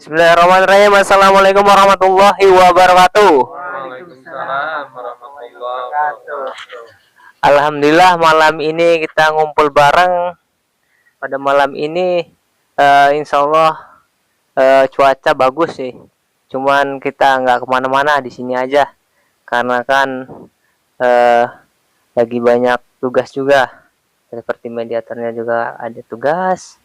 Bismillahirrahmanirrahim. Assalamualaikum warahmatullahi wabarakatuh. Waalaikumsalam warahmatullahi wabarakatuh. Alhamdulillah malam ini kita ngumpul bareng. Pada malam ini insya Allah cuaca bagus sih. Cuman kita nggak kemana-mana, di sini aja. Karena kan eh, lagi banyak tugas juga. Seperti mediatornya juga ada tugas.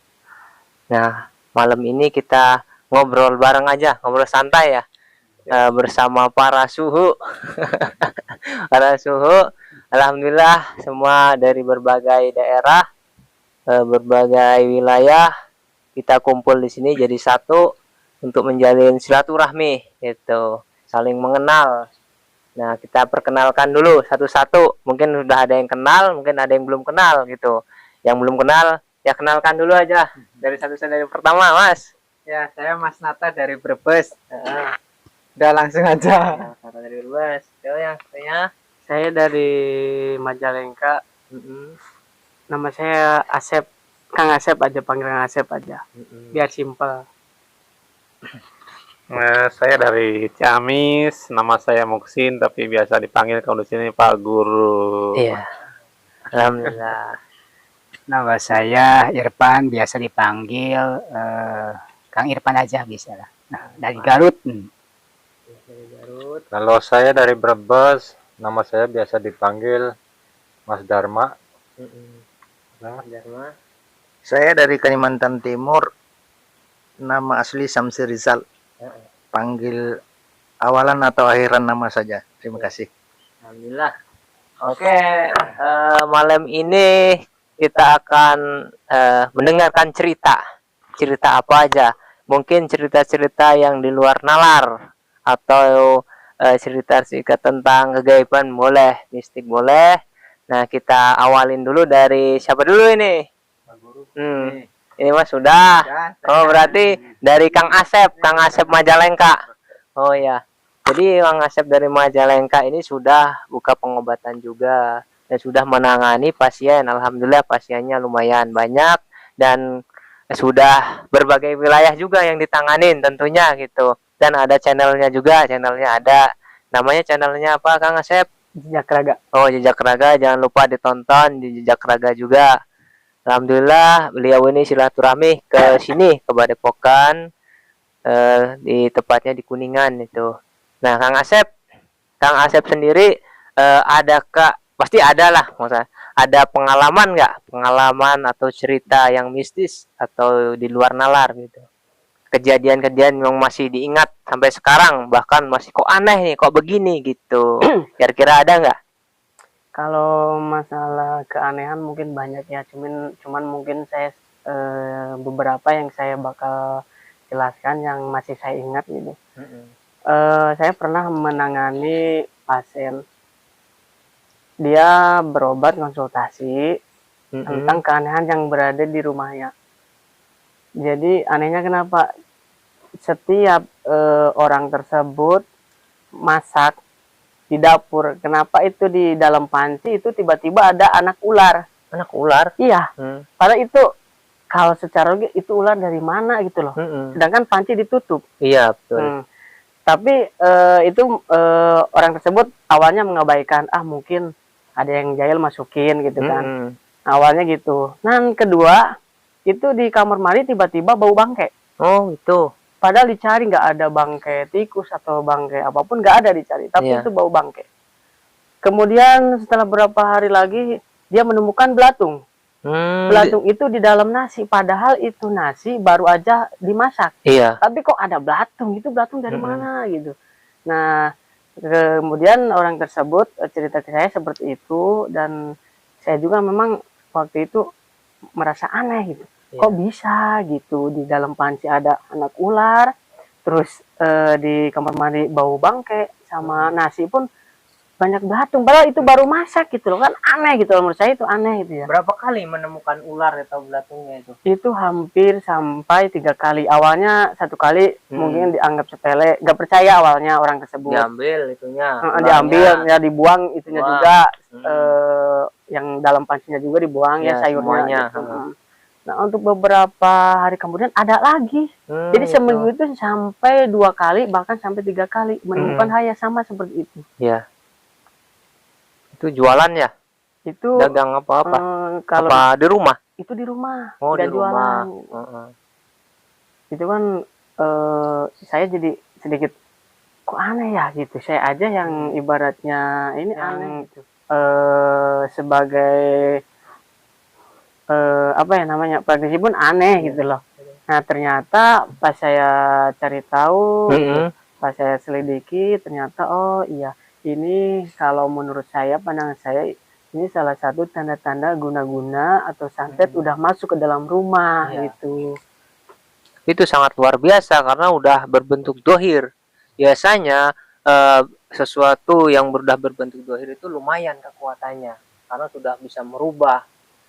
Nah, malam ini kita ngobrol bareng aja, ngobrol santai ya, bersama para suhu. Para suhu, alhamdulillah semua dari berbagai daerah, berbagai wilayah, kita kumpul di sini jadi satu untuk menjalin silaturahmi, gitu, saling mengenal. Nah, kita perkenalkan dulu satu-satu. Mungkin sudah ada yang kenal, mungkin ada yang belum kenal gitu. Yang belum kenal, ya kenalkan dulu aja. Dari satu-satu dari pertama, Mas. Ya, saya Mas Nata dari Brebes. Udah langsung aja. Nata dari Brebes. Yang saya. Saya dari Majalengka. Nama saya Asep. Kang Asep aja, panggil Kang Asep aja. Biar simpel. Saya dari Ciamis, nama saya Muksin, tapi biasa dipanggil kalau di sini Pak Guru. Iya. Alhamdulillah. Nama saya Irfan, biasa dipanggil Kang Irfan aja bisa lah. Nah, dari Garut. Dari Garut. Kalau saya dari Brebes, nama saya biasa dipanggil Mas Dharma. Dharma. Saya dari Kalimantan Timur, nama asli Samsi Rizal. Panggil awalan atau akhiran nama saja. Terima kasih. Alhamdulillah. Oke, malam ini kita akan mendengarkan cerita. Cerita apa aja? Mungkin cerita-cerita yang di luar nalar atau cerita-cerita tentang kegaiban boleh, mistik boleh. Nah, kita awalin dulu dari siapa dulu ini? Ini Mas sudah. Oh, berarti dari Kang Asep Majalengka. Oh ya. Jadi Kang Asep dari Majalengka ini sudah buka pengobatan juga dan sudah menangani pasien. Alhamdulillah pasiennya lumayan banyak dan sudah berbagai wilayah juga yang ditanganin tentunya gitu. Dan ada channelnya juga, channelnya ada. Namanya channelnya apa Kang Asep? Jejak Raga. Oh, Jejak Raga, jangan lupa ditonton di Jejak Raga juga. Alhamdulillah beliau ini silaturahmi ke sini ke Padepokan, di tepatnya di Kuningan itu. Nah, Kang Asep sendiri pasti ada lah, maksudnya ada pengalaman atau cerita yang mistis atau di luar nalar gitu. Kejadian-kejadian yang masih diingat sampai sekarang, bahkan masih kok aneh nih, kok begini gitu. Kira-kira ada nggak? Kalau masalah keanehan mungkin banyak ya, cuman mungkin saya beberapa yang saya bakal jelaskan yang masih saya ingat gitu. Saya pernah menangani pasien, dia berobat konsultasi tentang keanehan yang berada di rumahnya. Jadi anehnya kenapa setiap orang tersebut masak di dapur, kenapa itu di dalam panci itu tiba-tiba ada anak ular. Anak ular? Iya. Padahal itu kalau secara logis itu ular dari mana gitu loh. Sedangkan panci ditutup. Iya, betul. Tapi itu orang tersebut awalnya mengabaikan, mungkin ada yang jahil masukin gitu kan. Awalnya gitu. Nah, kedua itu di kamar mandi tiba-tiba bau bangke. Oh, itu. Padahal dicari nggak ada bangke tikus atau bangke apapun, nggak ada dicari, tapi itu bau bangke. Kemudian setelah beberapa hari lagi dia menemukan belatung. Belatung itu di dalam nasi, padahal itu nasi baru aja dimasak. Iya. Tapi kok ada belatung? Itu belatung dari mana gitu. Nah, kemudian orang tersebut cerita ke saya seperti itu dan saya juga memang waktu itu merasa aneh gitu. Kok bisa gitu di dalam panci ada anak ular, terus di kamar mandi bau bangke, sama nasi pun banyak belatung, padahal itu baru masak gitu loh, kan aneh gitu loh, menurut saya itu aneh gitu ya. Berapa kali menemukan ular atau belatungnya itu? Itu hampir sampai 3 kali. Awalnya 1 kali mungkin dianggap sepele, nggak percaya awalnya orang tersebut. Diambil itunya. Diambil, ya dibuang itunya juga, yang dalam pancinya juga dibuang ya sayurnya. Gitu. Nah, untuk beberapa hari kemudian ada lagi. Jadi gitu. seminggu itu sampai 2 kali, bahkan sampai 3 kali menemukan hal yang sama seperti itu. Ya. Itu jualan ya? Itu Dagang apa-apa? kalau Apa di rumah? itu di rumah, Oh, di nggak rumah. jualan. Heeh. Itu kan saya jadi sedikit kok aneh ya gitu. Saya aja yang ibaratnya ini aneh gitu. Sebagai apa ya namanya, praktisi pun aneh gitu loh. Nah, ternyata pas saya cari tahu gitu, pas saya selidiki ternyata oh iya, ini kalau menurut saya, pandangan saya, ini salah satu tanda-tanda guna-guna atau santet udah masuk ke dalam rumah gitu. Itu sangat luar biasa karena udah berbentuk dohir. Biasanya sesuatu yang sudah berbentuk dohir itu lumayan kekuatannya karena sudah bisa merubah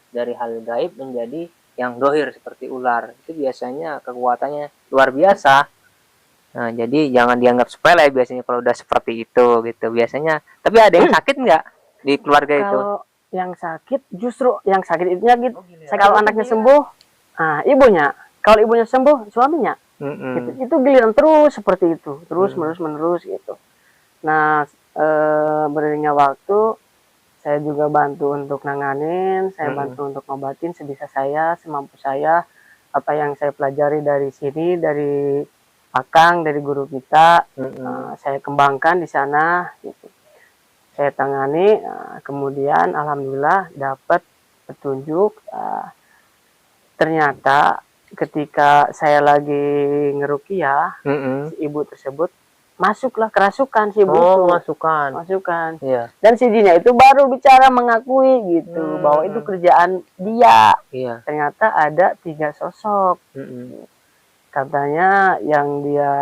dari hal gaib menjadi yang dohir seperti ular. Itu biasanya kekuatannya luar biasa. Nah, jadi jangan dianggap sepele biasanya kalau udah seperti itu gitu. Biasanya, tapi ada yang sakit nggak di keluarga itu? Kalau yang sakit, justru yang sakit itu sakit. Kalau anaknya sembuh, ibunya. Kalau ibunya sembuh, suaminya. Gitu. Itu giliran terus seperti itu, terus menerus gitu. Nah, beriringnya waktu, saya juga bantu untuk nanganin, saya bantu untuk ngobatin sebisa saya, semampu saya, apa yang saya pelajari dari sini, dari Akang, dari guru kita, saya kembangkan di sana, gitu. Saya tangani, kemudian alhamdulillah dapat petunjuk. Ternyata ketika saya lagi ngeruqyah, si ibu tersebut masuklah kerasukan si ibu itu. Masukan. Iya. Dan si jinnya itu baru bicara mengakui gitu bahwa itu kerjaan dia. Iya. Ternyata ada 3 sosok. Katanya yang dia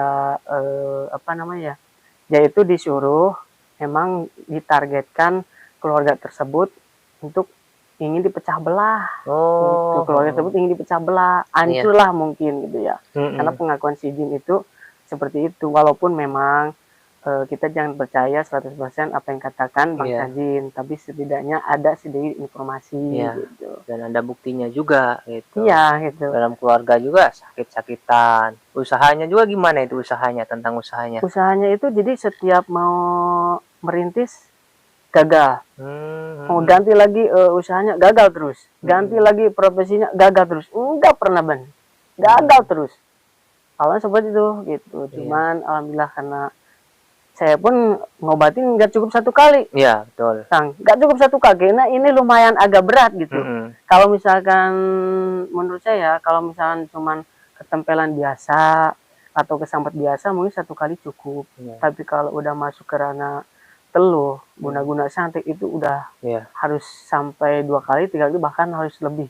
apa namanya? Dia itu disuruh memang ditargetkan keluarga tersebut untuk ingin dipecah belah. Gitu. Keluarga tersebut ingin dipecah belah, hancurlah mungkin gitu ya. Karena pengakuan si jin itu seperti itu, walaupun memang kita jangan percaya 100% apa yang katakan bangsa jin, tapi setidaknya ada sedikit informasi gitu. Dan ada buktinya juga gitu. Iya gitu. Dalam keluarga juga sakit-sakitan. Usahanya juga gimana itu usahanya, tentang usahanya? Usahanya itu jadi setiap mau merintis gagal. Mau ganti lagi usahanya gagal terus. Ganti lagi profesinya gagal terus. Enggak pernah gagal terus. Awalnya seperti itu gitu. Cuman alhamdulillah karena saya pun ngobatin nggak cukup 1 kali. Iya, betul. Nggak cukup 1 kali. Nah, ini lumayan agak berat gitu. Kalau misalkan menurut saya, kalau misalkan cuman ketempelan biasa atau kesambat biasa mungkin 1 kali cukup. Tapi kalau udah masuk ke ranah teluh, guna-guna santet itu udah harus sampai 2 kali, 3 kali, bahkan harus lebih.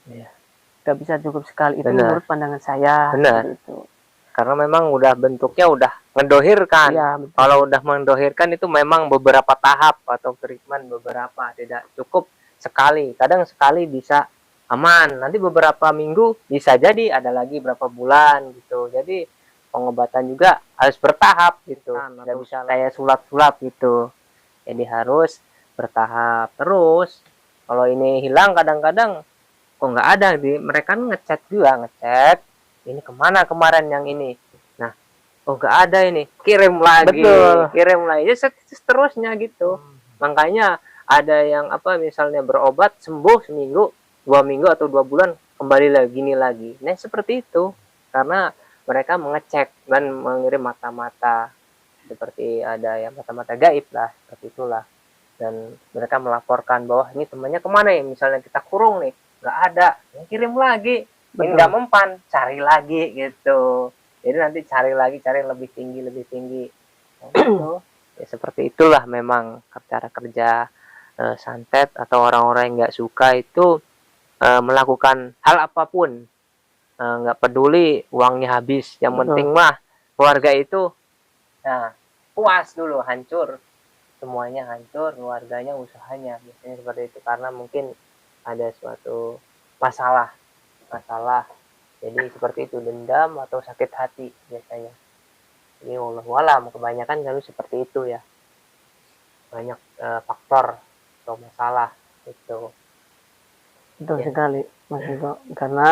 Gak bisa cukup sekali. Itu menurut pandangan saya. Gitu. Karena memang udah bentuknya udah mendohirkan. Kalau udah mendohirkan itu memang beberapa tahap atau treatment beberapa, tidak cukup sekali. Kadang sekali bisa aman, nanti beberapa minggu bisa jadi ada lagi berapa bulan gitu. Jadi pengobatan juga harus bertahap gitu. Nggak bisa kayak sulap-sulap gitu. Jadi harus bertahap terus. Kalau ini hilang kadang-kadang kok nggak ada, mereka ngecek juga, ngecek ini kemana kemarin yang ini. Nah, oh nggak ada ini, kirim lagi. Kirim lagi, ya seterusnya gitu. Makanya ada yang apa misalnya berobat sembuh seminggu, 2 minggu atau 2 bulan kembali lagi gini lagi. Nah seperti itu karena mereka mengecek dan mengirim mata-mata, seperti ada yang mata-mata gaib lah, seperti itulah. Dan mereka melaporkan bahwa ini temannya kemana ya, misalnya kita kurung nih nggak ada, ya kirim lagi. Ini nggak mempan, cari lagi gitu. Jadi nanti cari lagi, cari lebih tinggi nah, gitu. Ya seperti itulah memang cara kerja santet atau orang-orang yang nggak suka itu melakukan hal apapun, nggak peduli uangnya habis, yang penting mah keluarga itu puas dulu, hancur semuanya, hancur keluarganya, usahanya, biasanya seperti itu karena mungkin ada suatu masalah, jadi seperti itu, dendam atau sakit hati biasanya. Ini wallahu alam, kebanyakan kalau seperti itu ya, banyak faktor atau masalah itu. Betul Ya. sekali, Mas Iko. Karena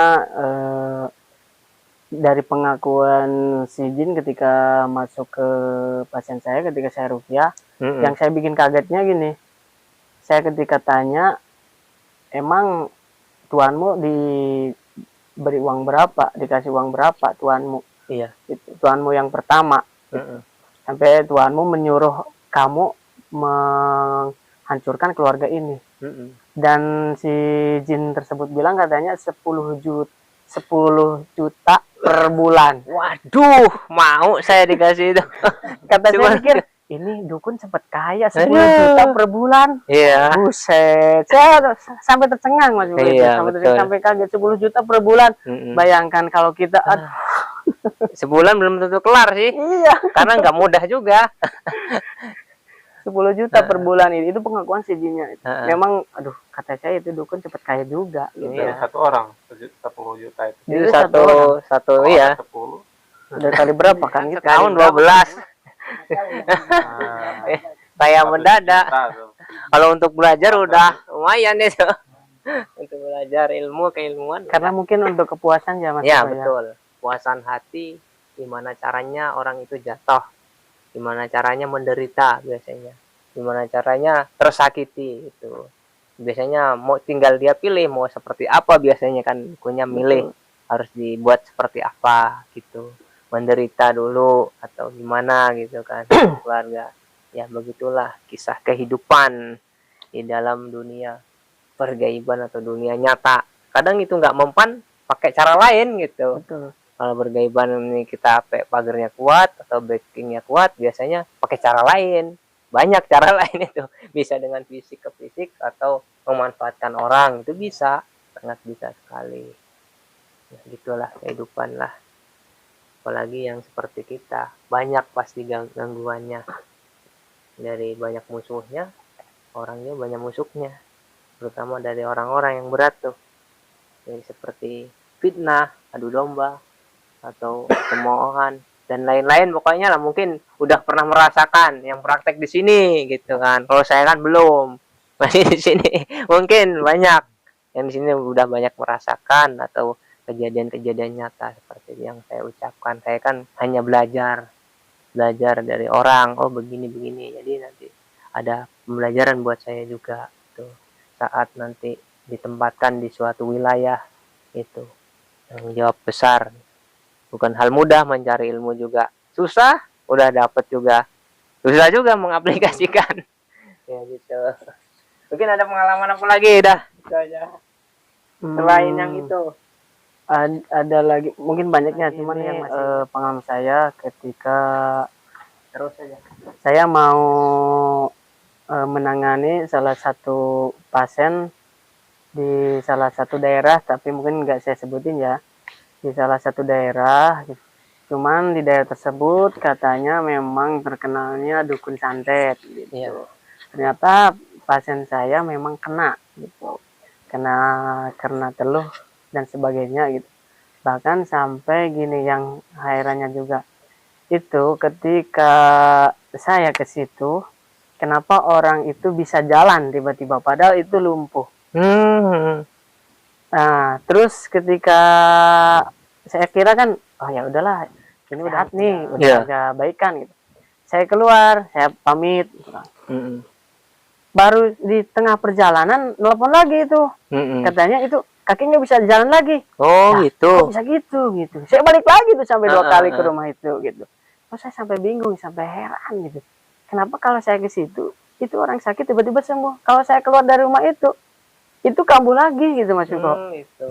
dari pengakuan si Jin ketika masuk ke pasien saya, ketika saya rukyah, yang saya bikin kagetnya gini, saya ketika tanya, emang tuanmu diberi uang berapa, dikasih uang berapa tuanmu? Iya. Itu, tuanmu yang pertama. Sampai tuanmu menyuruh kamu menghancurkan keluarga ini. Dan si Jin tersebut bilang katanya 10 juta per bulan. Waduh, mau saya dikasih itu. Kata saya Cuman- pikir, ini dukun sempat kaya 10 Aduh. juta per bulan. Iya. Buset. Saya sampai tercengang Mas Iko. Iya, sampai betul. sampai kaget 10 juta per bulan. Bayangkan kalau kita Sebulan belum tentu kelar sih, iya, karena nggak mudah juga. 10 juta per bulan itu pengakuan si Jinnya. Heeh. Memang aduh, kata saya itu dukun cepat kaya juga gitu. Iya. Satu orang 10 juta itu. Itu Itu satu orang. satu Oh, iya. 10. Udah kali berapa kan gitu. Tahun 12. Nah, Kayak 1 mendadak. juta tuh. Kalau untuk belajar udah lumayan itu. Untuk belajar ilmu keilmuan. Karena mungkin untuk kepuasan ya Mas Ya, Iko, betul. Puasan hati, gimana caranya orang itu jatuh, gimana caranya menderita biasanya, gimana caranya tersakiti itu. Biasanya mau tinggal dia pilih mau seperti apa, biasanya kan punya milih harus dibuat seperti apa gitu. Menderita dulu atau gimana gitu kan keluarga. Ya begitulah kisah kehidupan di dalam dunia pergaiban atau dunia nyata. Kadang itu nggak mempan pakai cara lain gitu. Betul. Kalau bergaiban ini kita pagernya kuat atau backingnya kuat, biasanya pakai cara lain. Banyak cara lain itu. Bisa dengan fisik ke fisik atau memanfaatkan orang, itu bisa. Sangat bisa sekali. Ya, gitulah kehidupan lah. Apalagi yang seperti kita. Banyak pasti gangguannya. Dari banyak musuhnya, orangnya banyak musuhnya. Terutama dari orang-orang yang berat tuh. Jadi seperti fitnah, adu domba, atau cemoohan dan lain-lain, pokoknya lah mungkin udah pernah merasakan yang praktek di sini gitu kan. Kalau saya kan belum, masih di sini. Mungkin banyak yang di sini udah banyak merasakan atau kejadian-kejadian nyata seperti yang saya ucapkan. Saya kan hanya belajar dari orang, oh begini. Jadi nanti ada pembelajaran buat saya juga tuh saat nanti ditempatkan di suatu wilayah itu. Tanggung jawab besar. Bukan hal mudah mencari ilmu juga. Susah, udah dapet juga. Susah juga mengaplikasikan. Ya gitu. Mungkin ada pengalaman apa lagi dah? Itu aja. Selain yang itu. Ada lagi, mungkin banyaknya, Nah, cuman ini, yang masih pengalaman saya ketika Terus aja. saya mau menangani salah satu pasien di salah satu daerah, tapi mungkin nggak saya sebutin ya, di salah satu daerah. Cuman di daerah tersebut katanya memang terkenalnya dukun santet gitu. Iya. Ternyata pasien saya memang kena gitu, kena teluh dan sebagainya gitu. Bahkan sampai gini yang herannya juga, itu ketika saya ke situ, kenapa orang itu bisa jalan tiba-tiba padahal itu lumpuh. Nah, terus ketika saya kira kan, oh ya udahlah, ini udah nih, udah Iya. ada baikan gitu. Saya keluar, saya pamit. Baru di tengah perjalanan nelpon lagi itu. Katanya itu kakinya bisa jalan lagi. Oh Nah, gitu. kok bisa gitu gitu. Saya balik lagi tuh sampai 2 kali ke Heeh. rumah itu gitu. Kok saya sampai bingung, sampai heran gitu. Kenapa kalau saya ke situ, itu orang sakit tiba-tiba sembuh. Kalau saya keluar dari rumah itu kambuh lagi gitu Mas Yuko. Itu.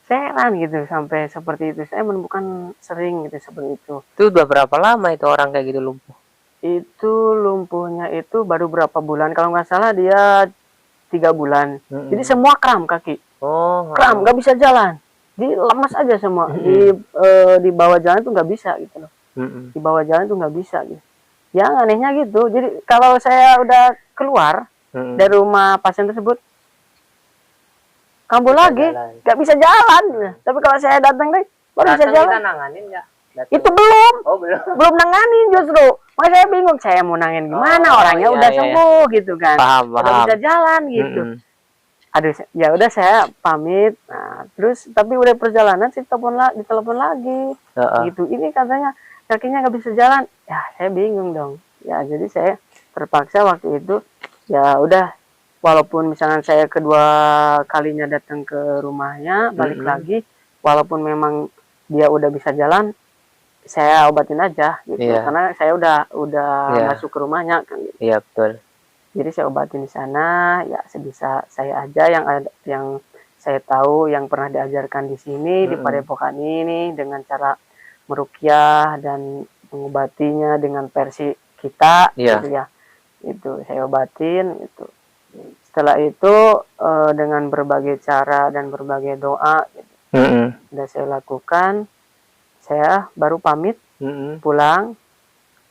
Saya heran gitu sampai seperti itu. Saya menemukan sering gitu seperti itu. Itu udah berapa lama itu orang kayak gitu lumpuh? Itu lumpuhnya itu baru berapa bulan, kalau nggak salah dia 3 bulan. Jadi semua kram kaki, Oh. kram, nggak bisa jalan. Jadi lemas aja semua. Di bawah jalan tuh nggak bisa gitu loh. Di bawah jalan tuh nggak bisa gitu. Yang anehnya gitu. Jadi kalau saya udah keluar dari rumah pasien tersebut, kambuh Bisa lagi, jalan. nggak bisa jalan. Tapi kalau saya datang lagi, baru bisa Datang jalan. kita nanganin nggak? Datang. Itu belum Oh, belum. belum nanganin justru. Makanya saya bingung, saya mau nangin gimana, Oh, orangnya iya, udah iya. sembuh gitu kan. Paham, Udah paham. bisa jalan gitu. Mm-mm. Aduh, ya udah saya pamit. Nah, terus tapi udah perjalanan sih ditelepon lagi. Heeh. Gitu. Ini katanya kakinya nggak bisa jalan. Ya, saya bingung dong. Ya, jadi saya terpaksa waktu itu ya udah, walaupun misalnya saya kedua kalinya datang ke rumahnya, balik Mm-mm. lagi, walaupun memang dia udah bisa jalan, saya obatin aja gitu. Iya. Karena saya udah Iya. masuk ke rumahnya kan gitu. Iya, betul. Jadi saya obatin di sana, ya sebisa saya aja yang saya tahu, yang pernah diajarkan di sini di Mm-mm. Padepokan ini, dengan cara meruqyah dan mengobatinya dengan versi kita Iya. gitu ya. Itu saya obatin itu. Setelah itu dengan berbagai cara dan berbagai doa gitu, Mm-mm. sudah saya lakukan, saya baru pamit Mm-mm. pulang.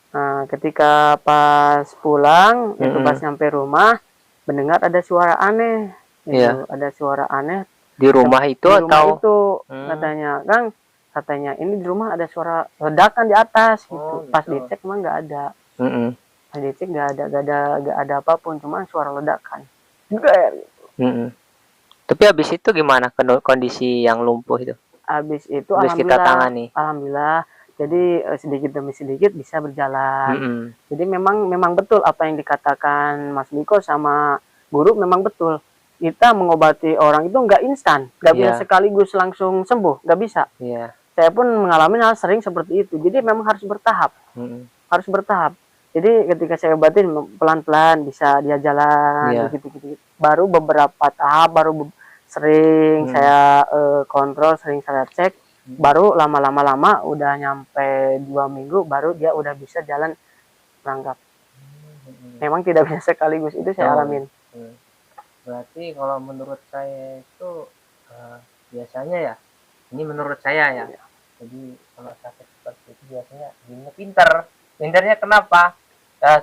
Nah, ketika pas pulang, itu pas nyampe rumah, mendengar ada suara aneh. Gitu. Iya. Ada suara aneh Di rumah itu di rumah atau itu. Hmm. Katanya ini di rumah ada suara ledakan di atas gitu. Oh, Pas gitu. dicek emang nggak ada. Mm-mm. Pas dicek nggak ada apapun, cuma suara ledakan. Ber. Mm-mm. Tapi habis itu gimana kondisi yang lumpuh itu? Habis itu Habis kita tangani. alhamdulillah. Jadi sedikit demi sedikit bisa berjalan. Mm-mm. Jadi memang betul apa yang dikatakan Mas Niko sama guru, memang betul. Kita mengobati orang itu nggak instan, nggak bisa Iya. sekaligus langsung sembuh, nggak bisa. Iya. Saya pun mengalami hal sering seperti itu. Jadi memang harus bertahap, Mm-mm. harus bertahap. Jadi ketika saya obatin pelan-pelan bisa dia jalan, Iya. gitu-gitu. Baru beberapa tahap, sering saya kontrol, sering saya cek. Baru lama-lama udah nyampe 2 minggu, baru dia udah bisa jalan merangkap. Memang tidak bisa sekaligus, itu saya Oh. alamin. Berarti kalau menurut saya itu biasanya ya, ini menurut saya ya. Jadi kalau sakit seperti itu biasanya dia pinternya kenapa?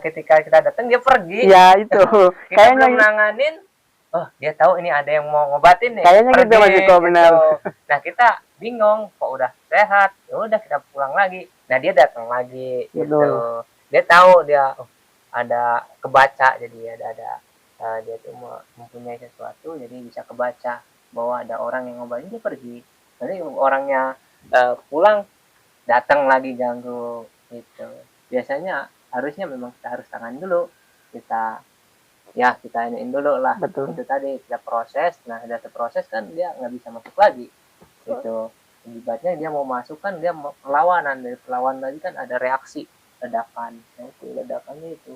Ketika kita datang dia pergi. Ya itu, Kita kayaknya belum nanganin. Oh, dia tahu ini ada yang mau ngobatin nih. Kayaknya gitu, Mas Iko, benar. Nah, kita bingung, kok udah sehat. Ya udah kita pulang lagi. Nah, dia datang lagi gitu. Betul. Dia tahu dia ada kebaca, jadi ada dia tuh mempunyai sesuatu, jadi bisa kebaca bahwa ada orang yang ngobatin, dia pergi. Nanti orangnya pulang, datang lagi ganggu gitu. Biasanya harusnya memang kita harus tangan dulu, kita iniin dulu lah. Betul. Itu tadi kita proses. Nah, udah terproses kan dia nggak bisa masuk lagi gitu. Akibatnya dia mau masuk kan dia perlawanan. Dari perlawanan tadi kan ada reaksi ledakan. Nah, itu ledakannya itu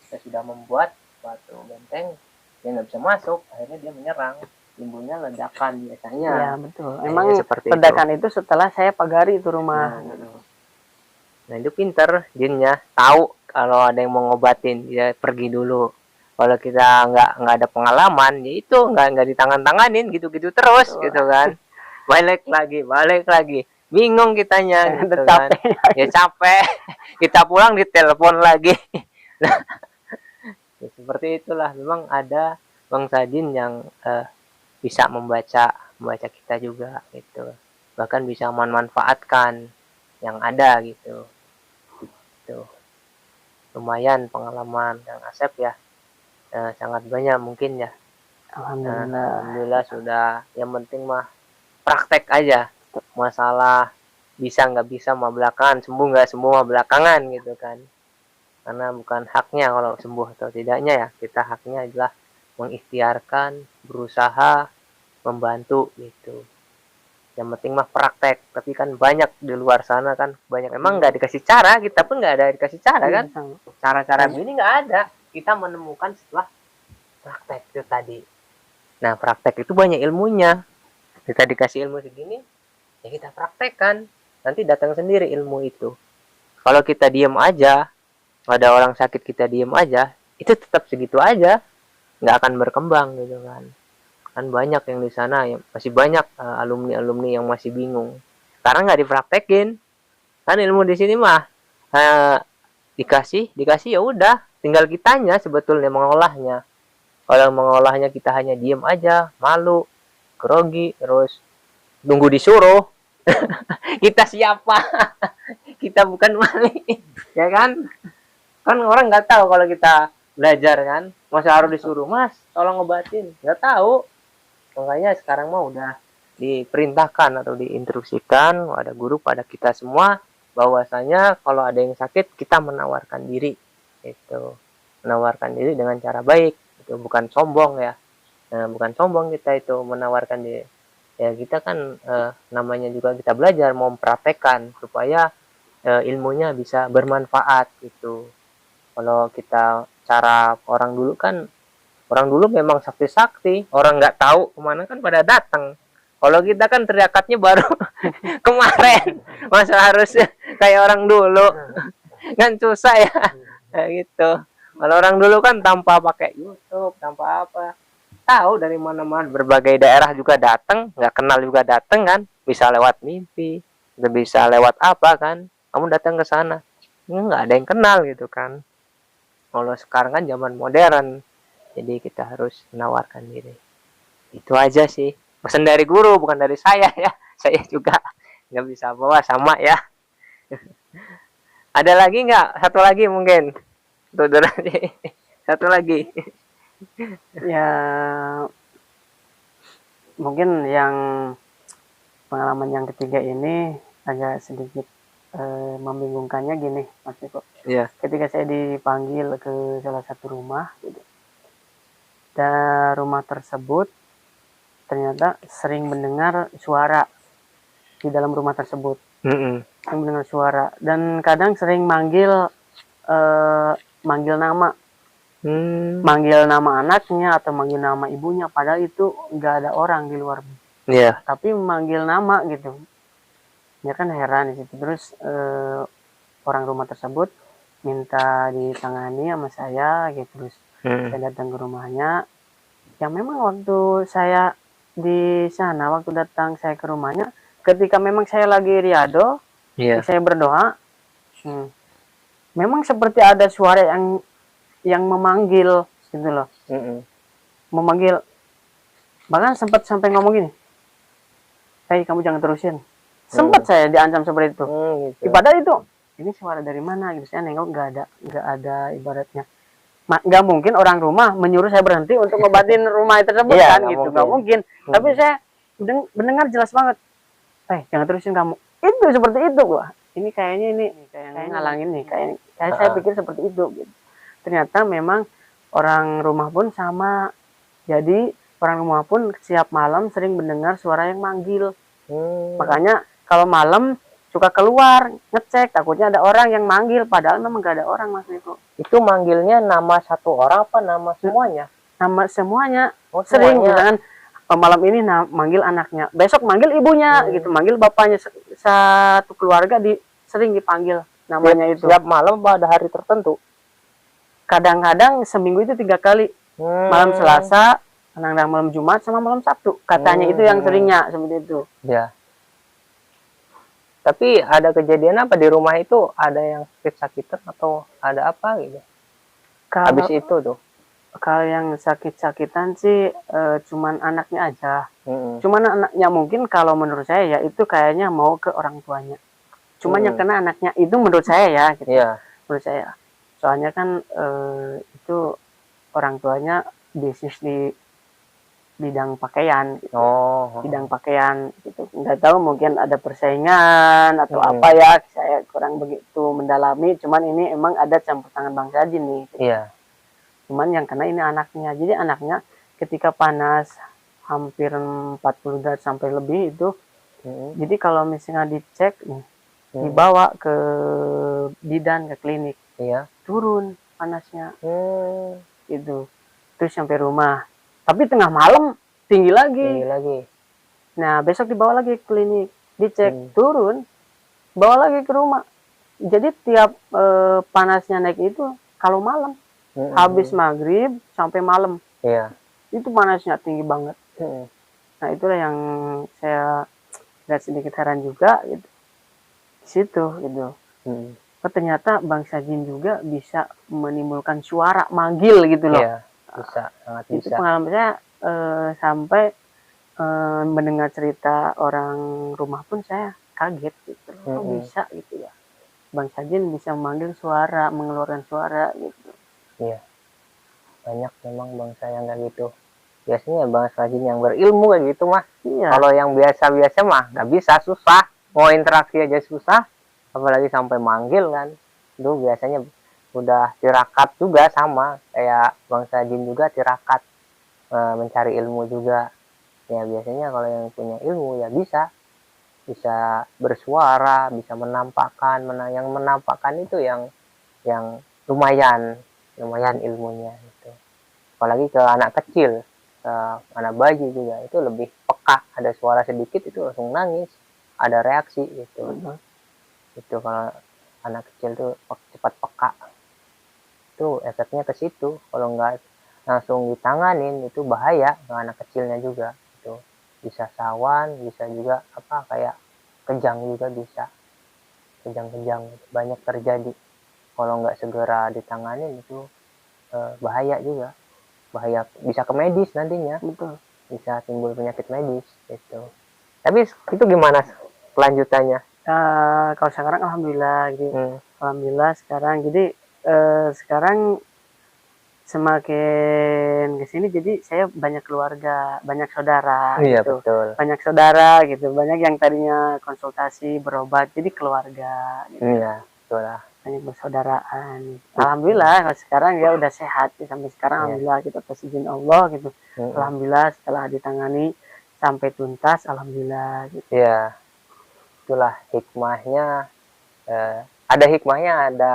kita sudah membuat batu benteng, dia nggak bisa masuk, akhirnya dia menyerang, timbulnya ledakan biasanya. Ya betul. Emang seperti ledakan itu setelah saya pagari itu rumah. Nah, itu pinter jinnya, tahu kalau ada yang mau ngobatin, dia pergi dulu. Kalau kita nggak ada pengalaman, ya itu nggak ditangan-tanganin gitu-gitu terus. Betul. Gitu kan. Balik lagi, bingung kitanya gitu kan. Ya capek. Kita pulang ditelepon lagi. Nah, ya, seperti itulah, memang ada bangsa jin yang bisa membaca kita juga gitu, bahkan bisa memanfaatkan yang ada gitu. Lumayan pengalaman Kang Asep ya, sangat banyak mungkin ya. Alhamdulillah sudah, yang penting mah praktek aja. Masalah bisa nggak bisa mah belakangan, sembuh nggak sembuh mah belakangan gitu kan. Karena bukan haknya kalau sembuh atau tidaknya ya, kita haknya adalah mengikhtiarkan, berusaha, membantu gitu. Yang penting mah praktek. Tapi kan banyak di luar sana kan, banyak emang nggak dikasih cara, kita pun nggak ada dikasih cara kan. Cara-cara begini nggak ada, kita menemukan setelah praktek itu tadi. Nah, praktek itu banyak ilmunya. Kita dikasih ilmu segini, ya kita praktekkan, nanti datang sendiri ilmu itu. Kalau kita diam aja, ada orang sakit kita diem aja, itu tetap segitu aja, nggak akan berkembang gitu kan. Kan banyak yang di sana, yang masih banyak alumni yang masih bingung karena nggak dipraktekin. Kan ilmu di sini mah dikasih ya udah, tinggal kitanya sebetulnya mengolahnya. Kalau mengolahnya kita hanya diem aja, malu, grogi, terus nunggu disuruh, Kita siapa? Kita bukan wali, ya kan? Kan orang nggak tahu kalau kita belajar kan, masa harus disuruh mas tolong ngobatin, nggak tahu. Makanya sekarang mah udah diperintahkan atau diinstruksikan ada guru pada kita semua bahwasanya kalau ada yang sakit kita menawarkan diri, itu menawarkan diri dengan cara baik, itu bukan sombong ya. Nah, bukan sombong kita itu menawarkan diri ya, kita kan namanya juga kita belajar mau mempraktekkan supaya ilmunya bisa bermanfaat gitu. Kalau kita cara orang dulu kan, orang dulu memang sakti-sakti, orang nggak tahu kemana kan pada datang. Kalau kita kan teriakatnya baru kemarin, masa harus kayak orang dulu kan susah ya, kayak gitu. Kalau orang dulu kan tanpa pakai YouTube, tanpa apa, tahu dari mana-mana, berbagai daerah juga datang, nggak kenal juga datang kan, bisa lewat mimpi, bisa lewat apa kan, kamu datang ke sana, nggak ada yang kenal gitu kan. Kalau sekarang kan zaman modern, jadi kita harus menawarkan diri. Itu aja sih, pesan dari guru bukan dari saya ya, saya juga nggak bisa bawa sama ya. Ada lagi nggak? Satu lagi mungkin, tuh satu lagi. Ya mungkin yang pengalaman yang ketiga ini agak sedikit membingungkannya gini Mas Eko. Iya. Ketika saya dipanggil ke salah satu rumah gitu, dan rumah tersebut ternyata sering mendengar suara di dalam rumah tersebut. Sering mendengar suara dan kadang sering manggil manggil nama. Manggil nama anaknya atau manggil nama ibunya, padahal itu nggak ada orang di luar. Iya. Tapi manggil nama gitu. Ya kan heran di situ. Terus orang rumah tersebut minta ditangani sama saya gitu. Terus saya datang ke rumahnya. Ya memang waktu saya di sana, waktu datang saya ke rumahnya, ketika memang saya lagi riado, saya berdoa, memang seperti ada suara yang memanggil gitu loh. Memanggil, bahkan sempat sampai ngomong gini, "Hey, kamu jangan terusin." Sempat saya diancam seperti itu. Gitu. Padahal itu ini suara dari mana gitu, saya nengok nggak ada ibaratnya. Nggak mungkin orang rumah menyuruh saya berhenti untuk ngobatin rumah tersebut kan gitu, nggak mungkin. Tapi saya mendengar jelas banget, jangan terusin kamu. Itu seperti itu gua. Ini kayaknya kayak ngalangin nih, kayak saya pikir seperti itu gitu. Ternyata memang orang rumah pun sama. Jadi orang rumah pun setiap malam sering mendengar suara yang manggil. Makanya kalau malam suka keluar ngecek, takutnya ada orang yang manggil, padahal memang gak ada orang Mas Niko. Itu manggilnya nama satu orang apa nama semuanya? Nama semuanya. Oh, sering semuanya. misalkan malam ini manggil anaknya, besok manggil ibunya gitu, manggil bapaknya, satu keluarga sering dipanggil namanya itu. Setiap malam pada hari tertentu. Kadang-kadang seminggu itu 3 kali. Malam Selasa, kadang-kadang malam Jumat sama malam Sabtu. Katanya itu yang seringnya seperti itu. Ya. Tapi ada kejadian apa di rumah itu? Ada yang sakit-sakitan atau ada apa gitu? Habis itu tuh. Kalau yang sakit-sakitan sih cuman anaknya aja. Cuman anaknya mungkin kalau menurut saya ya itu kayaknya mau ke orang tuanya. Cuman yang kena anaknya itu menurut saya ya gitu. Iya. Menurut saya. Soalnya kan itu orang tuanya bisnis di bidang pakaian gitu. Bidang pakaian gitu. Nggak tahu mungkin ada persaingan atau apa ya, saya kurang begitu mendalami, cuman ini emang ada campur tangan Bang Sajin nih gitu. Iya. Cuman yang kena ini anaknya. Jadi anaknya ketika panas hampir 40 derajat sampai lebih itu, jadi kalau misalnya dicek nih, dibawa ke bidan, ke klinik, turun panasnya gitu. Terus sampai rumah, tapi tengah malam tinggi lagi. Nah besok dibawa lagi ke klinik, dicek turun, bawa lagi ke rumah. Jadi tiap panasnya naik itu kalau malam, habis maghrib sampai malam, itu panasnya tinggi banget. Nah itulah yang saya lihat sedikit heran juga gitu. Di situ gitu. Ternyata Bang Sajin juga bisa menimbulkan suara manggil gitu loh. Iya, bisa, sangat Itu bisa. pengalaman saya sampai mendengar cerita orang rumah pun saya kaget gitu. Kok bisa gitu ya? Bang Sajin bisa memanggil suara, mengeluarkan suara gitu. Iya, banyak memang bangsa yang kayak gitu. Biasanya bang Sajin yang berilmu kayak gitu mah. Iya. Kalau yang biasa-biasa mah nggak bisa, susah. Mau interaksi aja susah, apalagi sampai manggil kan. Itu biasanya udah tirakat juga, sama kayak bang Sajin juga tirakat, mencari ilmu juga. Ya biasanya kalau yang punya ilmu ya bisa bersuara, bisa menampakkan, yang menampakkan itu yang lumayan ilmunya itu. Apalagi ke anak kecil, ke anak bayi juga itu lebih peka, ada suara sedikit itu langsung nangis, ada reaksi gitu. Itu kalau anak kecil tuh cepat peka, itu efeknya ke situ. Kalau nggak langsung ditanganin itu bahaya ke anak kecilnya juga. Itu bisa sawan, bisa juga apa kayak kejang juga, bisa kejang-kejang banyak terjadi kalau nggak segera ditanganin. Itu bahaya juga, bahaya, bisa ke medis nantinya, Betul. bisa timbul penyakit medis gitu. Tapi itu gimana kelanjutannya? Kalau sekarang alhamdulillah gitu. Alhamdulillah sekarang jadi sekarang semakin kesini jadi saya banyak keluarga, banyak saudara Iya gitu. betul. Banyak saudara gitu, banyak yang tadinya konsultasi berobat jadi keluarga gitu. Iya betul lah. Banyak persaudaraan. Alhamdulillah kalau sekarang ya udah sehat sampai sekarang. Iya. Alhamdulillah kita atas izin Allah gitu. Alhamdulillah setelah ditangani sampai tuntas, alhamdulillah gitu. Iya, itulah hikmahnya. Ada hikmahnya, ada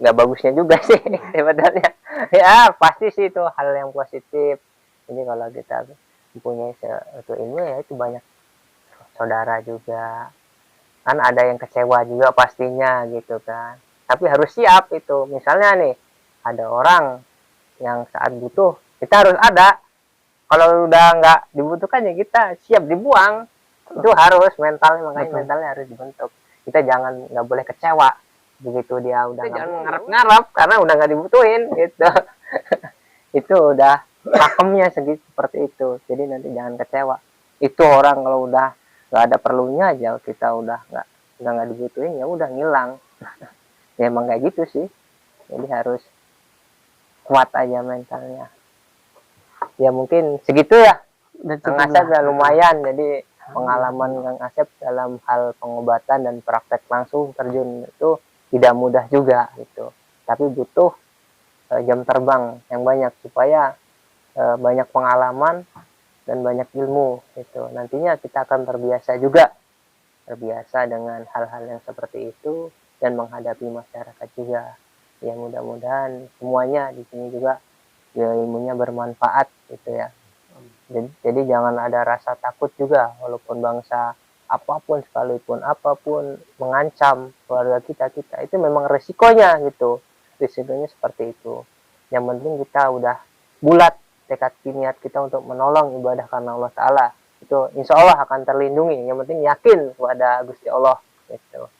nggak bagusnya juga sih sebenarnya. Ya pasti sih itu hal yang positif. Jadi kalau kita mempunyai suatu ilmu ya itu banyak saudara juga. Kan ada yang kecewa juga pastinya gitu kan. Tapi harus siap itu. Misalnya nih ada orang yang saat butuh kita harus ada. Kalau udah nggak dibutuhkan ya kita siap dibuang. Itu harus mentalnya, makanya mentalnya harus dibentuk. Kita nggak boleh kecewa begitu dia udah, jangan ngarep-ngarep karena udah nggak dibutuhin gitu. Itu udah pakemnya seperti itu. Jadi nanti jangan kecewa. Itu orang kalau udah nggak ada perlunya aja, kita udah nggak dibutuhin ya udah ngilang. Ya emang kayak gitu sih. Jadi harus kuat aja mentalnya. Ya mungkin segitu ya. Kang Asep ya lumayan. Jadi pengalaman Kang Asep dalam hal pengobatan dan praktek langsung terjun itu tidak mudah juga gitu. Tapi butuh jam terbang yang banyak supaya banyak pengalaman dan banyak ilmu gitu. Nantinya kita akan terbiasa dengan hal-hal yang seperti itu dan menghadapi masyarakat juga. Ya mudah-mudahan semuanya di sini juga ya ilmunya bermanfaat gitu ya. Jadi jangan ada rasa takut juga, walaupun bangsa apapun sekalipun apapun mengancam keluarga kita itu memang resikonya gitu. Risikonya seperti itu. Yang penting kita udah bulat tekad niat kita untuk menolong ibadah karena Allah Ta'ala, itu insya Allah akan terlindungi. Yang penting yakin kepada Gusti Allah gitu.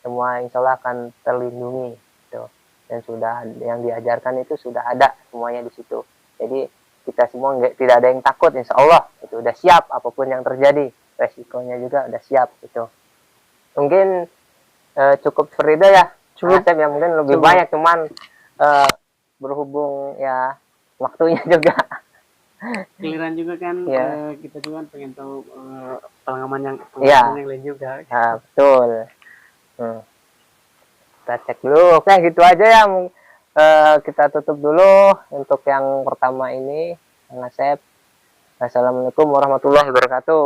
Semua insya Allah akan terlindungi gitu. Dan sudah yang diajarkan itu sudah ada semuanya di situ. Jadi kita semua tidak ada yang takut, insya Allah itu udah siap apapun yang terjadi, resikonya juga udah siap gitu. Mungkin cukup Frida ya, cukup ya, mungkin lebih banyak cuman berhubung ya waktunya juga. Giliran juga kan kita juga pengen tahu pengalaman yang lain juga. Betul. Kita cek dulu. Oke gitu aja ya. Kita tutup dulu untuk yang pertama ini. Kang Asep. Assalamualaikum warahmatullahi wabarakatuh.